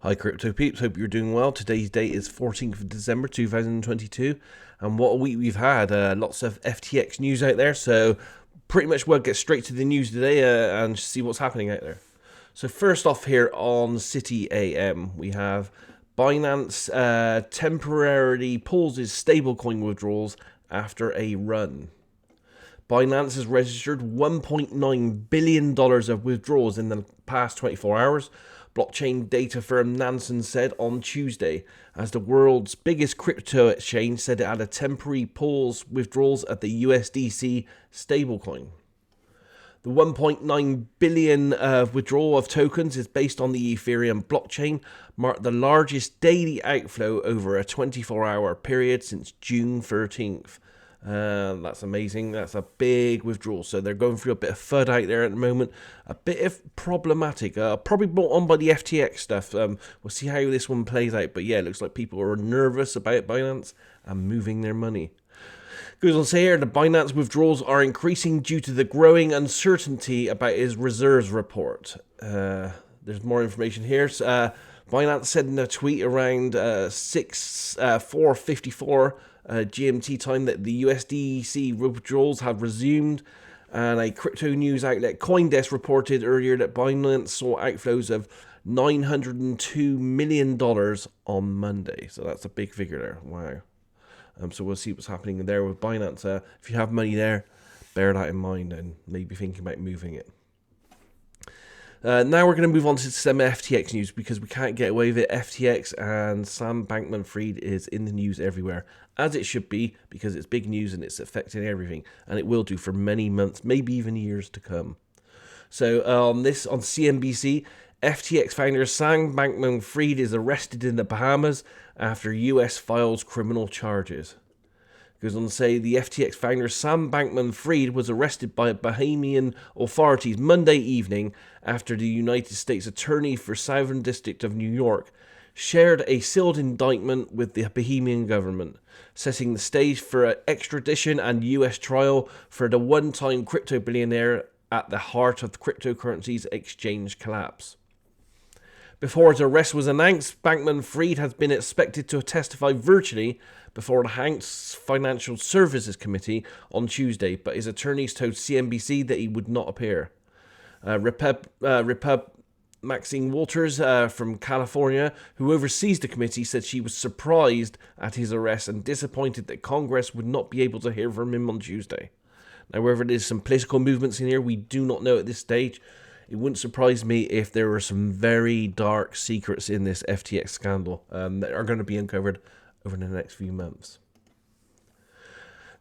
Hi Crypto Peeps, hope you're doing well. Today's date is 14th of December 2022, and what a week we've had. Lots of FTX news out there, so pretty much we'll get straight to the news today and see what's happening out there. So first off here on City AM, we have Binance temporarily pauses stablecoin withdrawals after a run. Binance has registered $1.9 billion of withdrawals in the past 24 hours, blockchain data firm Nansen said on Tuesday, as the world's biggest crypto exchange said it had a temporary pause withdrawals at the USDC stablecoin. The 1.9 billion withdrawal of tokens is based on the Ethereum blockchain, marked the largest daily outflow over a 24-hour period since June 13th. That's amazing. That's a big withdrawal. So they're going through a bit of FUD out there at the moment. A bit of problematic. Probably brought on by the FTX stuff. We'll see how this one plays out. But yeah, it looks like people are nervous about Binance and moving their money. Goes on to say here, the Binance withdrawals are increasing due to the growing uncertainty about his reserves report. There's more information here. Binance said in a tweet around 4:54 GMT time that the USDC withdrawals have resumed, and a crypto news outlet CoinDesk reported earlier that Binance saw outflows of $902 million on Monday. So that's a big figure there. Wow. So we'll see what's happening there with Binance. If you have money there, bear that in mind and maybe thinking about moving it. Now we're going to move on to some FTX news because we can't get away with it. FTX and Sam Bankman-Fried is in the news everywhere, as it should be, because it's big news and it's affecting everything, and it will do for many months, maybe even years to come. So on CNBC, FTX founder Sam Bankman-Fried is arrested in the Bahamas after US files criminal charges. Goes on to say the FTX founder Sam Bankman-Fried was arrested by Bahamian authorities Monday evening after the United States Attorney for Southern District of New York shared a sealed indictment with the Bahamian government, setting the stage for an extradition and US trial for the one-time crypto billionaire at the heart of the cryptocurrency's exchange collapse. Before his arrest was announced, Bankman-Fried has been expected to testify virtually before the House Financial Services Committee on Tuesday, but his attorneys told CNBC that he would not appear. Maxine Walters from California, who oversees the committee, said she was surprised at his arrest and disappointed that Congress would not be able to hear from him on Tuesday. Now, whether there's some political movements in here, we do not know at this stage. It wouldn't surprise me if there were some very dark secrets in this FTX scandal that are going to be uncovered over the next few months.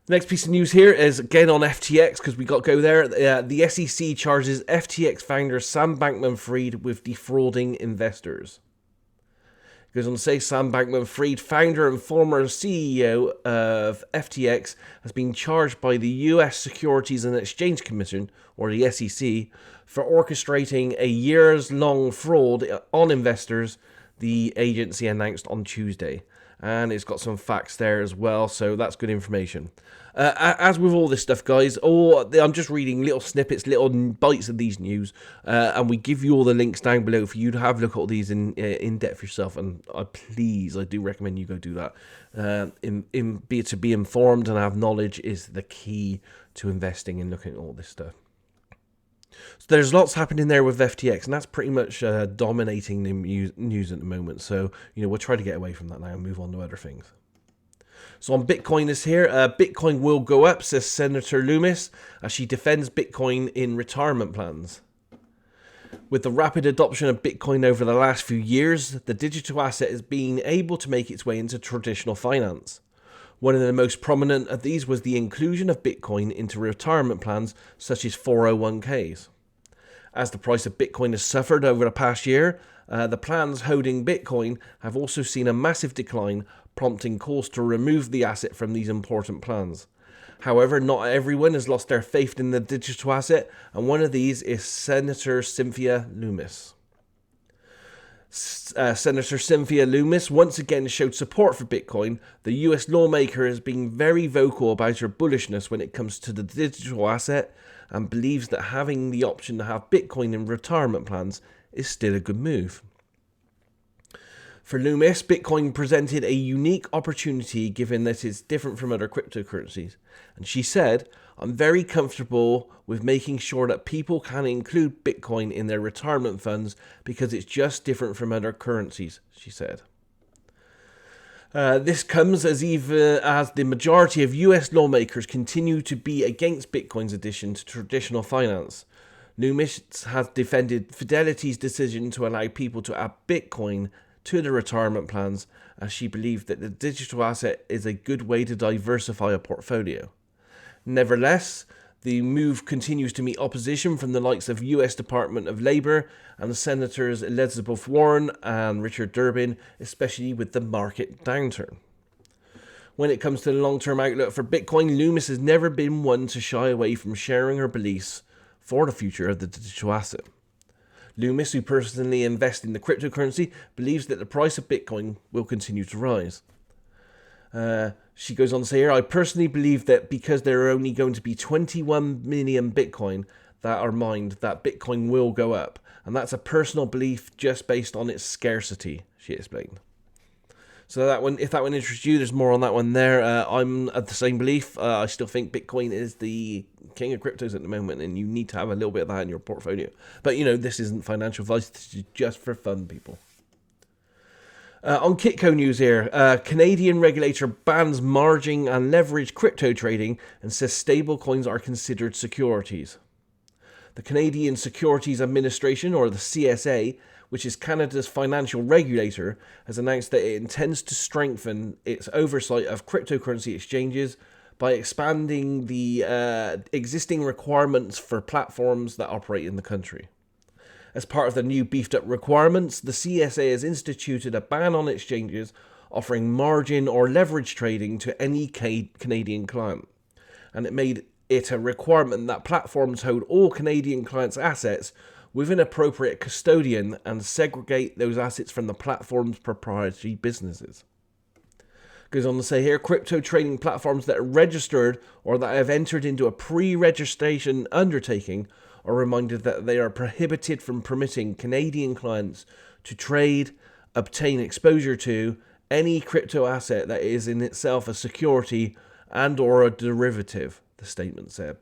The next piece of news here is again on FTX, because we got to go there. The SEC charges FTX founder Sam Bankman-Fried with defrauding investors. It goes on to say Sam Bankman-Fried, founder and former CEO of FTX, has been charged by the US Securities and Exchange Commission, or the SEC, for orchestrating a years-long fraud on investors, the agency announced on Tuesday. And it's got some facts there as well, so that's good information. As with all this stuff, guys, I'm just reading little snippets, little bites of these news, and we give you all the links down below for you to have a look at all these in depth yourself. And I do recommend you go do that. To be informed and have knowledge is the key to investing and looking at all this stuff. So there's lots happening there with FTX, and that's pretty much dominating the news at the moment. So, we'll try to get away from that now and move on to other things. So on Bitcoin is here. Bitcoin will go up, says Senator Loomis, as she defends Bitcoin in retirement plans. With the rapid adoption of Bitcoin over the last few years, the digital asset is being able to make its way into traditional finance. One of the most prominent of these was the inclusion of Bitcoin into retirement plans such as 401ks. As the price of Bitcoin has suffered over the past year, the plans holding Bitcoin have also seen a massive decline, prompting calls to remove the asset from these important plans. However, not everyone has lost their faith in the digital asset, and one of these is Senator Cynthia Loomis. Senator Cynthia Loomis once again showed support for Bitcoin. The US lawmaker has been very vocal about her bullishness when it comes to the digital asset and believes that having the option to have Bitcoin in retirement plans is still a good move. For Loomis, Bitcoin presented a unique opportunity given that it's different from other cryptocurrencies. And she said, "I'm very comfortable with making sure that people can include Bitcoin in their retirement funds because it's just different from other currencies," she said. This comes as even as the majority of US lawmakers continue to be against Bitcoin's addition to traditional finance. Loomis has defended Fidelity's decision to allow people to add Bitcoin to their retirement plans, as she believed that the digital asset is a good way to diversify a portfolio. Nevertheless, the move continues to meet opposition from the likes of US Department of Labor and Senators Elizabeth Warren and Richard Durbin, especially with the market downturn. When it comes to the long-term outlook for Bitcoin, Loomis has never been one to shy away from sharing her beliefs for the future of the digital asset. Loomis, who personally invests in the cryptocurrency, believes that the price of Bitcoin will continue to rise. She goes on to say here, "I personally believe that because there are only going to be 21 million Bitcoin that are mined, that Bitcoin will go up. And that's a personal belief just based on its scarcity," she explained. So that one, if that one interests you, there's more on that one there. I'm of the same belief. I still think Bitcoin is the king of cryptos at the moment, and you need to have a little bit of that in your portfolio. But, this isn't financial advice. This is just for fun, people. On Kitco news here, Canadian regulator bans margin and leverage crypto trading and says stablecoins are considered securities. The Canadian Securities Administration, or the CSA, which is Canada's financial regulator, has announced that it intends to strengthen its oversight of cryptocurrency exchanges by expanding the existing requirements for platforms that operate in the country. As part of the new beefed-up requirements, the CSA has instituted a ban on exchanges offering margin or leverage trading to any Canadian client, and it made it a requirement that platforms hold all Canadian clients' assets with an appropriate custodian and segregate those assets from the platform's proprietary businesses. Goes on to say here, crypto trading platforms that are registered or that have entered into a pre-registration undertaking are reminded that they are prohibited from permitting Canadian clients to trade, obtain exposure to any crypto asset that is in itself a security and or a derivative, the statement said.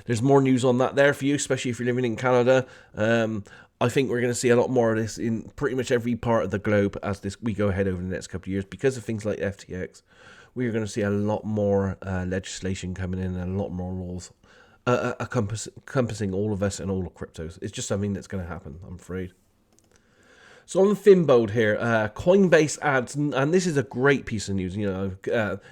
There's more news on that there for you, especially if you're living in Canada. I think we're going to see a lot more of this in pretty much every part of the globe as we go ahead over the next couple of years. Because of things like FTX, we're going to see a lot more legislation coming in and a lot more laws encompassing all of us and all of cryptos. It's just something that's going to happen, I'm afraid. So on Finbold here, Coinbase adds, and this is a great piece of news,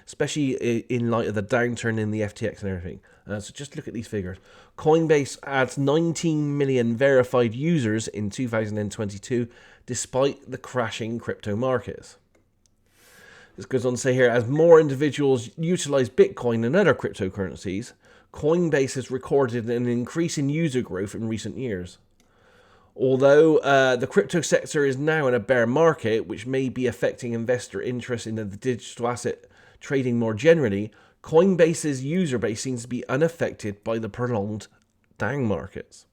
especially in light of the downturn in the FTX and everything. So just look at these figures. Coinbase adds 19 million verified users in 2022, despite the crashing crypto markets. This goes on to say here, as more individuals utilize Bitcoin and other cryptocurrencies, Coinbase has recorded an increase in user growth in recent years. Although the crypto sector is now in a bear market, which may be affecting investor interest in the digital asset trading more generally, Coinbase's user base seems to be unaffected by the prolonged down markets.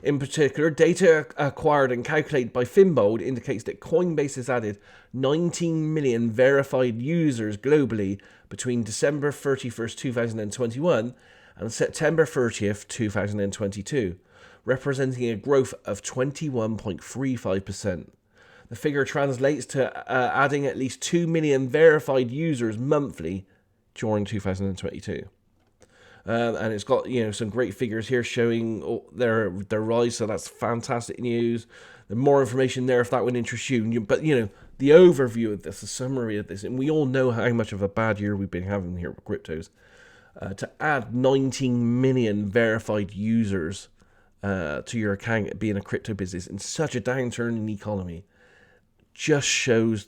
In particular, data acquired and calculated by Finbold indicates that Coinbase has added 19 million verified users globally between December 31st, 2021 and September 30th, 2022, representing a growth of 21.35%. The figure translates to adding at least 2 million verified users monthly during 2022. And it's got some great figures here showing their rise, so that's fantastic news. There's more information there if that would interest you. But the overview of this, the summary of this, and we all know how much of a bad year we've been having here with cryptos. To add 19 million verified users to your account being a crypto business in such a downturn in the economy just shows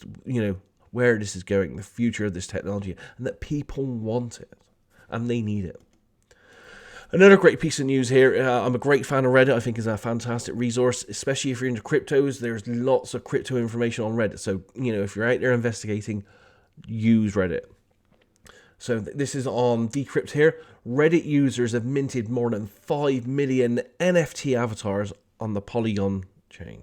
where this is going, the future of this technology, and that people want it and they need it. Another great piece of news here. I'm a great fan of Reddit. I think it's a fantastic resource, especially if you're into cryptos. There's lots of crypto information on Reddit. So, if you're out there investigating, use Reddit. So this is on Decrypt here. Reddit users have minted more than 5 million NFT avatars on the Polygon chain.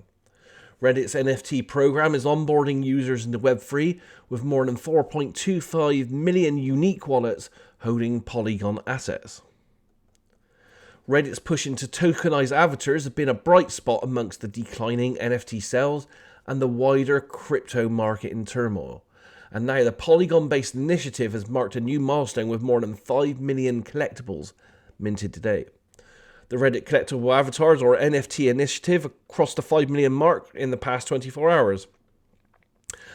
Reddit's NFT program is onboarding users into Web3 with more than 4.25 million unique wallets holding Polygon assets. Reddit's push into tokenized avatars has been a bright spot amongst the declining NFT sales and the wider crypto market in turmoil. And now the Polygon-based initiative has marked a new milestone with more than 5 million collectibles minted to date. The Reddit Collectible Avatars, or NFT initiative, crossed the 5 million mark in the past 24 hours.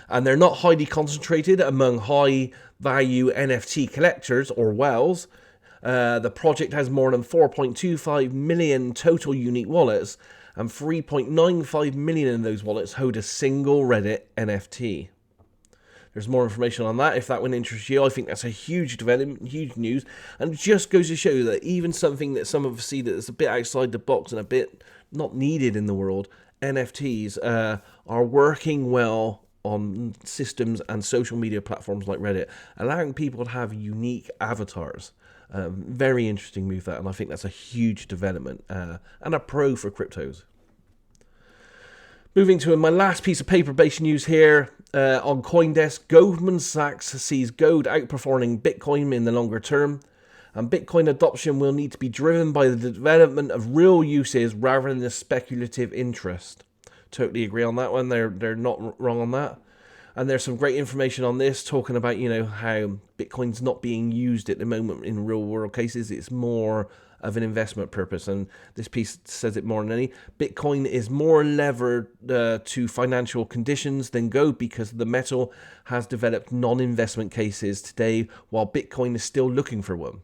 And they're not highly concentrated among high-value NFT collectors, or whales. The project has more than 4.25 million total unique wallets, and 3.95 million of those wallets hold a single Reddit NFT. There's more information on that if that one interests you. I think that's a huge development, huge news, and it just goes to show that even something that some of us see that's a bit outside the box and a bit not needed in the world, NFTs are working well on systems and social media platforms like Reddit, allowing people to have unique avatars. Very interesting move that, and I think that's a huge development and a pro for cryptos. Moving to my last piece of paper-based news here on CoinDesk, Goldman Sachs sees gold outperforming Bitcoin in the longer term, and Bitcoin adoption will need to be driven by the development of real uses rather than the speculative interest. Totally agree on that one. They're not wrong on that. And there's some great information on this, talking about, how Bitcoin's not being used at the moment in real world cases. It's more of an investment purpose, and this piece says it more than any. Bitcoin is more levered to financial conditions than gold because the metal has developed non-investment cases today, while Bitcoin is still looking for one.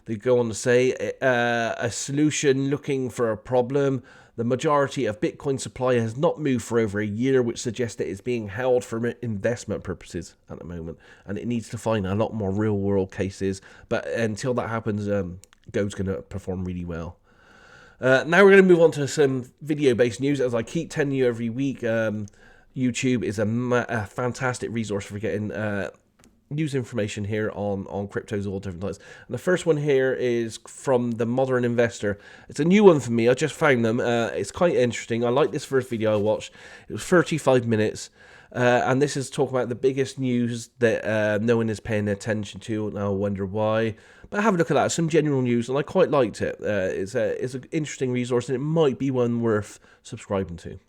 They go on to say a solution looking for a problem. The majority of Bitcoin supply has not moved for over a year, which suggests that it's being held for investment purposes at the moment, and it needs to find a lot more real world cases. But until that happens, gold's going to perform really well. Now we're going to move on to some video-based news. As I keep telling you every week, YouTube is a fantastic resource for getting news information here on cryptos of all different types. And the first one here is from the Modern Investor. It's a new one for me. I just found them. It's quite interesting. I like this first video I watched. It was 35 minutes. And this is talking about the biggest news that no one is paying attention to, and I wonder why. But have a look at that. Some general news, and I quite liked it. It's an interesting resource, and it might be one worth subscribing to.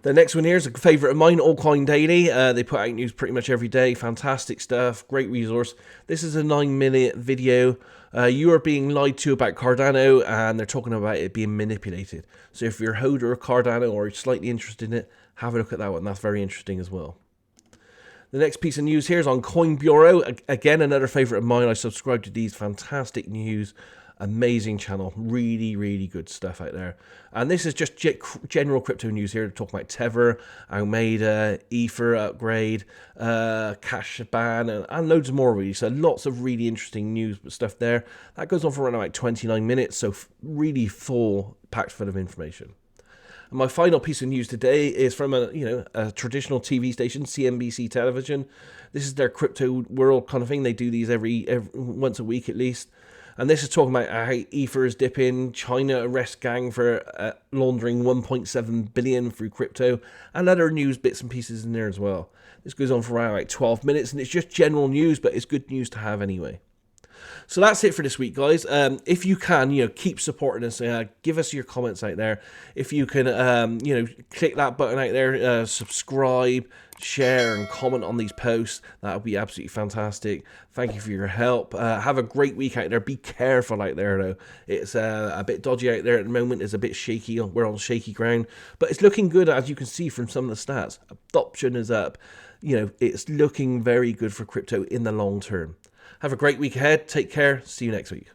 The next one here is a favourite of mine, Altcoin Daily. They put out news pretty much every day. Fantastic stuff. Great resource. This is a 9-minute video. You are being lied to about Cardano, and they're talking about it being manipulated. So if you're a holder of Cardano or slightly interested in it, have a look at that one. That's very interesting as well. The next piece of news here is on Coin Bureau. Again, another favourite of mine. I subscribe to these. Fantastic news. Amazing channel. Really, really good stuff out there. And this is just general crypto news here. Talking about Tether, Alameda, Ether upgrade, cash ban, and loads more really. So lots of really interesting news stuff there. That goes on for around about 29 minutes. So really full, packed full of information. And my final piece of news today is from a traditional TV station, CNBC Television. This is their crypto world kind of thing. They do these every once a week at least. And this is talking about how Ether is dipping, China arrests gang for laundering 1.7 billion through crypto, and other news bits and pieces in there as well. This goes on for around like 12 minutes, and it's just general news, but it's good news to have anyway. So that's it for this week, guys. If you can, keep supporting us. Give us your comments out there. If you can, click that button out there, subscribe, share, and comment on these posts. That would be absolutely fantastic. Thank you for your help. Have a great week out there. Be careful out there, though. It's a bit dodgy out there at the moment. It's a bit shaky. We're on shaky ground, but it's looking good, as you can see from some of the stats. Adoption is up. It's looking very good for crypto in the long term. Have a great week ahead. Take care. See you next week.